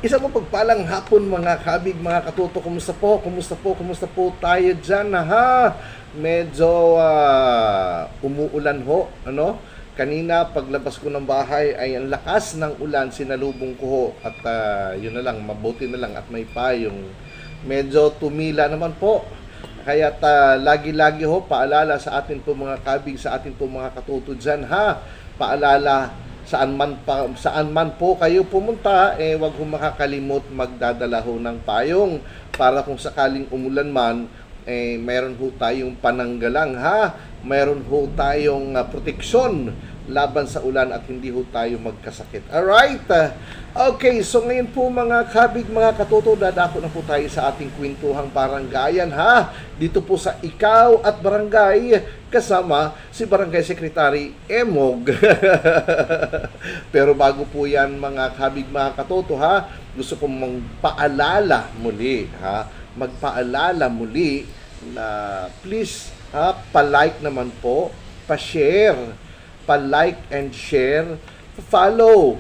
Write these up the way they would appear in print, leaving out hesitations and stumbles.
Isang mapagpalang hapon mga kabig, mga katuto. Kumusta po? Kumusta po tayo dyan? Ha? Medyo umuulan ho. Ano? Kanina paglabas ko ng bahay ay ang lakas ng ulan, sinalubong ko ho. At yun na lang, mabuti na lang at may payong. Medyo tumila naman po. Kaya lagi-lagi ho, paalala sa atin po mga kabig, sa atin po mga katuto dyan, ha? Paalala, saan man po kayo pumunta, wag ho makakalimot magdadala ho ng payong para kung sakaling umulan man, mayroon ho tayong pananggalang, ha? Mayroon ho tayong proteksyon laban sa ulan at hindi ho tayo magkasakit. Alright? Okay, so ngayon po mga kabig, mga katuto, dadako na po tayo sa ating kwentuhang barangayan, ha? Dito po sa Ikaw at Barangay, kasama si Barangay Secretary Emog. Pero bago po yan mga kabig, mga katuto, ha? Gusto kong magpaalala muli, ha? Magpaalala muli na please, ha? Pa-like naman po, pa-share, pa-like and share, follow,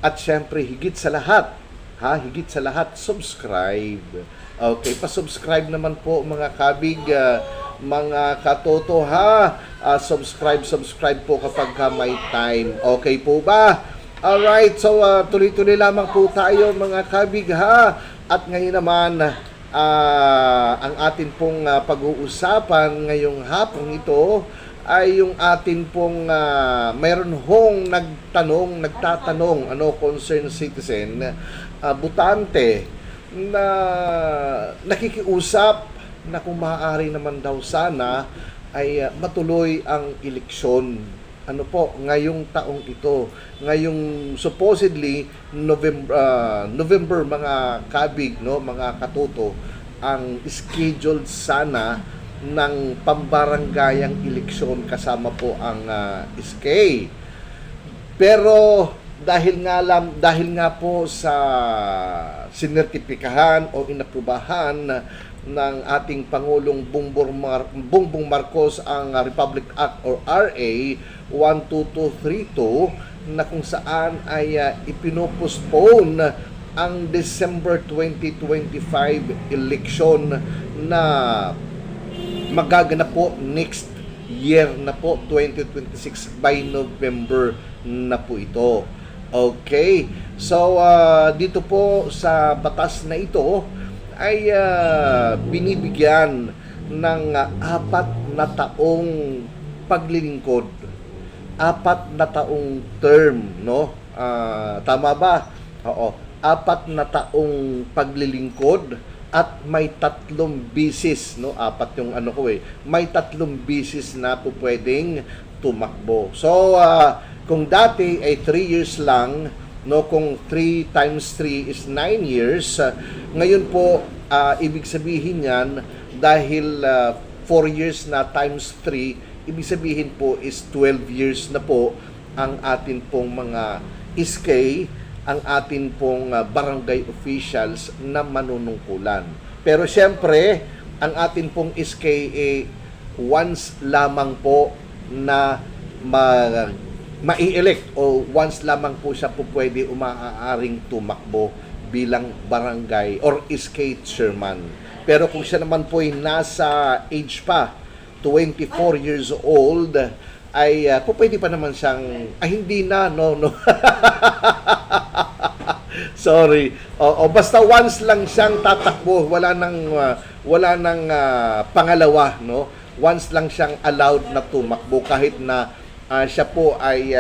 at syempre higit sa lahat, ha, higit sa lahat, subscribe. Okay, pa-subscribe naman po mga kabig, mga katoto, ha. Subscribe po kapag may time. Okay po ba? Alright, so tuloy-tuloy lamang po tayo mga kabig, ha. At ngayon naman, ang atin pong pag-uusapan ngayong hapong ito ay yung atin pong mayroon hong nagtatanong, concerned citizen, butante, na nakikiusap na kung maaari naman daw sana ay matuloy ang eleksyon. Ano po, ngayong taong ito, ngayong supposedly November mga kabig, no, mga katuto, ang scheduled sana ng pambarangayang eleksyon kasama po ang SK. Pero dahil nga po sa sinertipikahan o inaprubahan ng ating Pangulong Bongbong Marcos ang Republic Act or RA 12232 na kung saan ay ipinopostpone ang December 2025 election na magaganap po next year na po, 2026, by November na po ito. Okay, so dito po sa batas na ito ay binibigyan ng 4 na taong paglilingkod, 4 na taong term, no? Tama ba? Oo, 4 na taong paglilingkod at may 3 bisis, no? 4 yung may 3 bisis na po pwedeng tumakbo. So, kung dati ay 3 years lang, no? Kung 3 times 3 is 9 years, ngayon po, ibig sabihin yan, dahil 4 years na times 3, ibig sabihin po is 12 years na po ang atin pong mga SK, ang atin pong barangay officials na manunungkulan. Pero siyempre, ang atin pong SKA once lamang po na mai-elect o once lamang po siya po pwede umaaaring tumakbo bilang barangay or SK chairman. Pero kung siya naman po ay nasa age pa, 24 years old, ay pwede pa naman siyang hindi na, no. Sorry. Basta once lang siyang tatakbo, wala nang pangalawa, no. Once lang siyang allowed na tumakbo kahit na siya po ay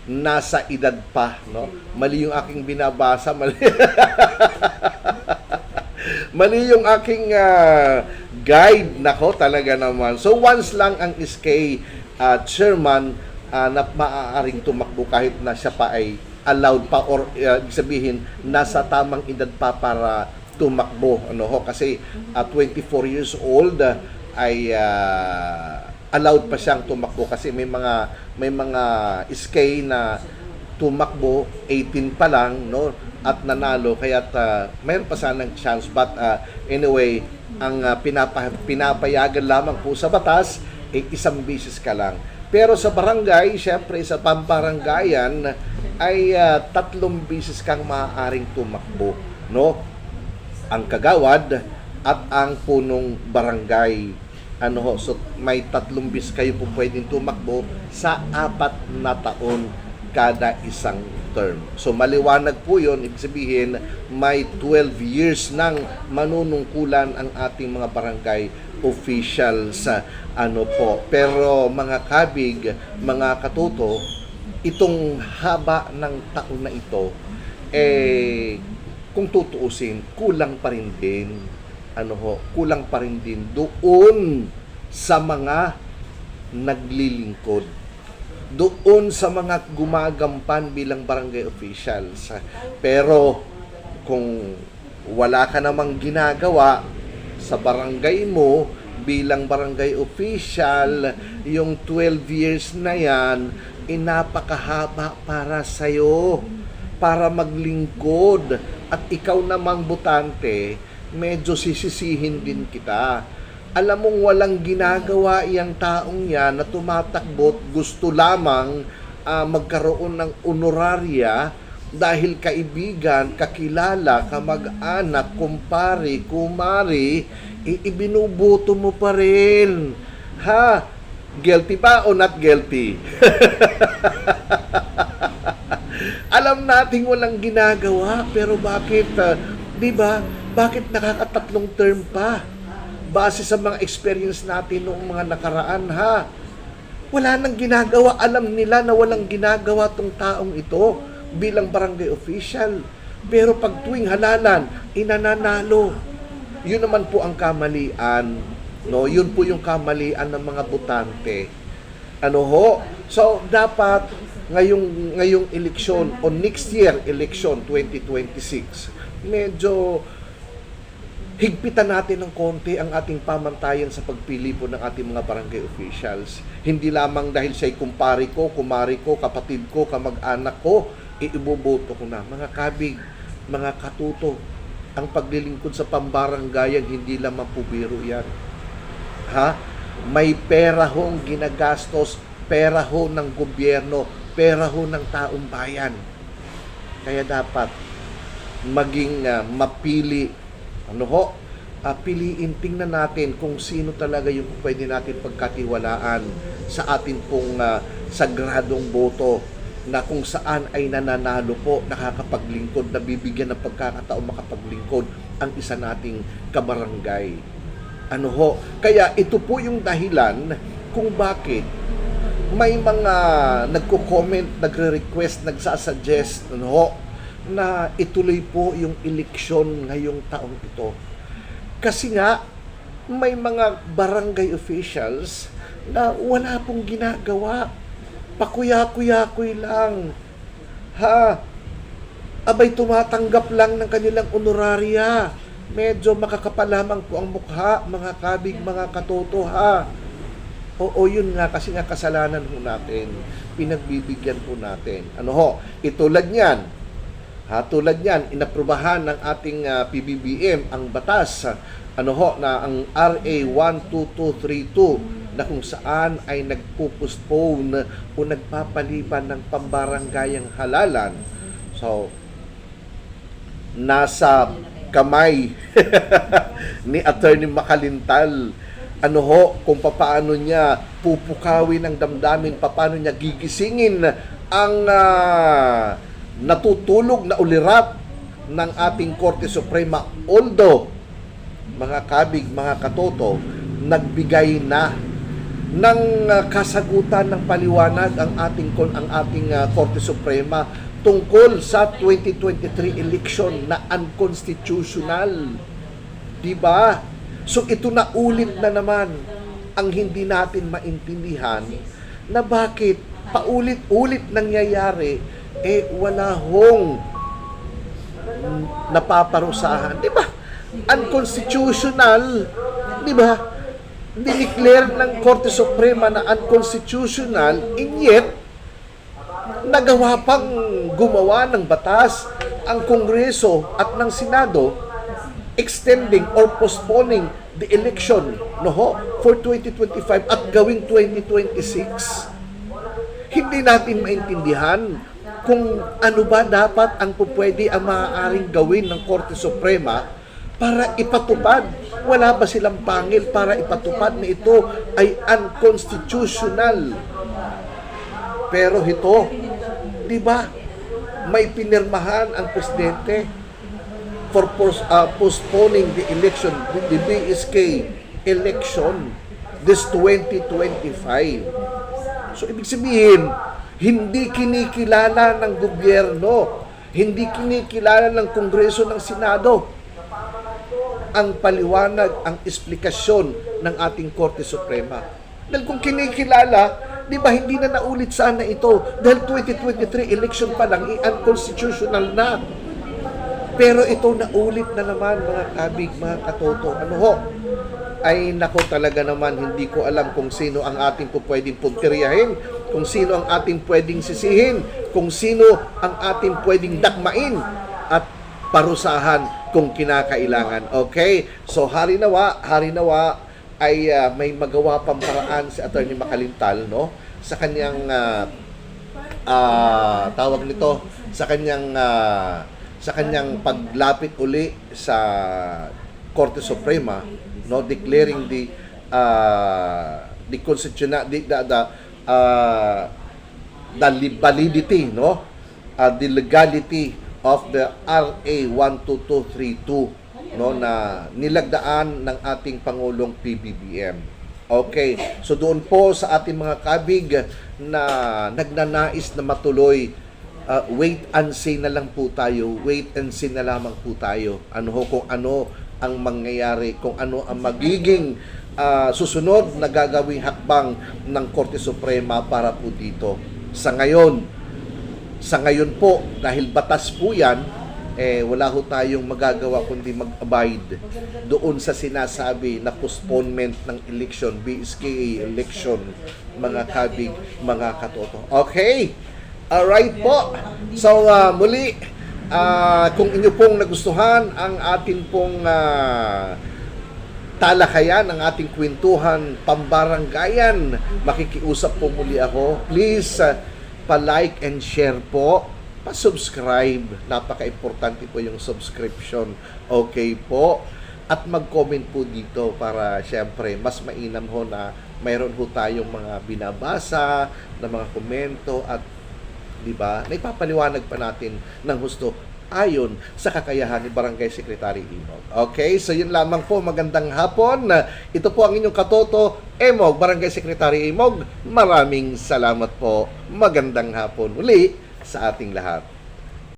nasa edad pa, no. Mali yung aking binabasa, mali. Mali yung aking guide, nako talaga naman. So once lang ang SK chairman na maaaring tumakbo kahit na siya pa ay allowed pa or sabihin nasa tamang edad pa para tumakbo, kasi 24 years old ay allowed pa siyang tumakbo kasi may mga SK na tumakbo 18 pa lang, no, at nanalo, kaya mayroon pa sanang chance, but anyway, ang pinapayagan lamang po sa batas ay 1 beses ka lang. Pero sa barangay, syempre sa pambarangayan, ay 3 beses kang maaaring tumakbo, no? Ang kagawad at ang punong barangay. So may 3 beses kayo po pwedeng tumakbo sa 4 na taon kada isang term. So maliwanag po yun, ibig sabihin may 12 years nang manunungkulan ang ating mga barangay officials po. Pero mga kabig, mga katuto, itong haba ng taon na ito, kung tutuusin, kulang pa rin din. Kulang pa rin din doon sa mga naglilingkod, doon sa mga gumagampan bilang barangay officials. Pero kung wala ka namang ginagawa sa barangay mo bilang barangay official, yung 12 years na yan, napakahaba para sa'yo, para maglingkod. At ikaw namang botante, medyo sisisihin din kita. Alam mong walang ginagawa iyang taong yan na tumatakbot, gusto lamang magkaroon ng honoraria dahil kaibigan, kakilala, kamag-anak, kumpare, kumari, ibinubuto mo pa rin. Ha? Guilty ba o not guilty? Alam nating walang ginagawa, pero bakit, di ba? Bakit nakakatatlong term pa? Base sa mga experience natin noong mga nakaraan, ha? Wala nang ginagawa. Alam nila na walang ginagawa tong taong ito bilang barangay official. Pero pag tuwing halalan, inananalo. Yun naman po ang kamalian. No? Yun po yung kamalian ng mga botante. So, dapat ngayong eleksyon o next year election 2026, medyo higpitan natin ng konti ang ating pamantayan sa pagpili po ng ating mga barangay officials. Hindi lamang dahil siya'y kumpari ko, kumari ko, kapatid ko, kamag-anak ko, iiboboto ko na. Mga kabig, mga katuto, ang paglilingkod sa pambaranggayan, hindi lamang po biro yan. Ha? May pera hong ginagastos, pera ho ng gobyerno, pera ho ng taong bayan. Kaya dapat maging mapili. Piliin, tingnan natin kung sino talaga yung pwede natin pagkatiwalaan sa atin pong sagradong boto, na kung saan ay nananalo po, nakakapaglingkod, nabibigyan ng pagkakataon makapaglingkod ang isa nating kabarangay. Kaya ito po yung dahilan kung bakit may mga nagko-comment, nagre-request, nagsasuggest na ituloy po yung eleksyon ngayong taong ito. Kasi nga, may mga barangay officials na wala pong ginagawa. Pakuya-kuya-kuy lang. Ha? Abay, tumatanggap lang ng kanilang honoraria. Medyo makakapal lamang po ang mukha, mga kabig, mga katoto, ha? Oo, yun nga, kasi nga kasalanan po natin. Pinagbibigyan po natin. Itulad niyan. Tulad niyan, inaprubahan ng ating PBBM ang batas, na ang RA 12232, na kung saan ay nagpo-postpone o nagpapaliban ng pambaranggayang halalan. So, nasa kamay ni Attorney Makalintal kung paano niya pupukawin ang damdamin, paano niya gigisingin ang natutulog na ulirap ng ating Korte Suprema. Although, mga kabig, mga katoto, nagbigay na ng kasagutan ng paliwanag ang ating Korte Suprema tungkol sa 2023 election na unconstitutional. Diba? So ito na ulit na naman ang hindi natin maintindihan na bakit paulit-ulit nangyayari, wala hong napaparusahan. Di ba? Unconstitutional. Di ba? Dineclare ng Korte Suprema na unconstitutional, and yet, nagawa pang gumawa ng batas ang Kongreso at ng Senado extending or postponing the election for 2025 at gawing 2026. Hindi natin maintindihan kung ano ba dapat ang pupwede ang maaaring gawin ng Korte Suprema para ipatupad. Wala ba silang pangil para ipatupad na ito ay unconstitutional? Pero ito, di ba, may pinirmahan ang presidente for postponing the election, the BSK election this 2025. So, ibig sabihin, hindi kinikilala ng gobyerno, hindi kinikilala ng Kongreso ng Senado ang paliwanag, ang eksplikasyon ng ating Korte Suprema. Dahil kung kinikilala, di ba hindi na naulit sana ito? Dahil 2023 election pa lang, unconstitutional na. Pero ito naulit na naman, mga kabig, mga katoto. Ano ho? Ay nako, talaga naman, hindi ko alam kung sino ang ating pwedeng puntiryahin, kung sino ang ating pwedeng sisihin, kung sino ang ating pwedeng dakmain at parusahan kung kinakailangan. Okay? So hari nawa ay may magawa pang paraan si Attorney Makalintal, no? Sa kanyang tawag nito, sa kanyang paglapit uli sa Korte Suprema, no, declaring the constitutional the validity, no, the legality of the RA 12232, no, na nilagdaan ng ating Pangulong PBBM. Okay, so doon po sa ating mga kabig na nagnanais na matuloy, wait and see na lang po tayo, wait and see na lamang po tayo. Ano ho, kung ano ang mangyayari, kung ano ang magiging susunod na gagawing hakbang ng Korte Suprema para po dito. Sa ngayon po, dahil batas po yan, wala ho tayong magagawa kundi mag-abide doon sa sinasabi na postponement ng election, BSKA election, mga kabig, mga katoto. Okay? Alright po. So, muli, kung inyo pong nagustuhan ang ating pong talakayan, ang ating kwentuhan pambaranggayan, makikiusap po muli ako. Please, pa-like and share po, pa-subscribe. Napaka-importante po yung subscription. Okay po? At mag-comment po dito para syempre mas mainam ho na mayroon ho tayong mga binabasa na mga komento at di ba, naipapaliwanag pa natin ng husto ayon sa kakayahan ni Barangay Secretary Imog. Okay, so yun lamang po, magandang hapon. Ito po ang inyong katoto, Emog, Barangay Secretary Imog. Maraming salamat po. Magandang hapon uli sa ating lahat.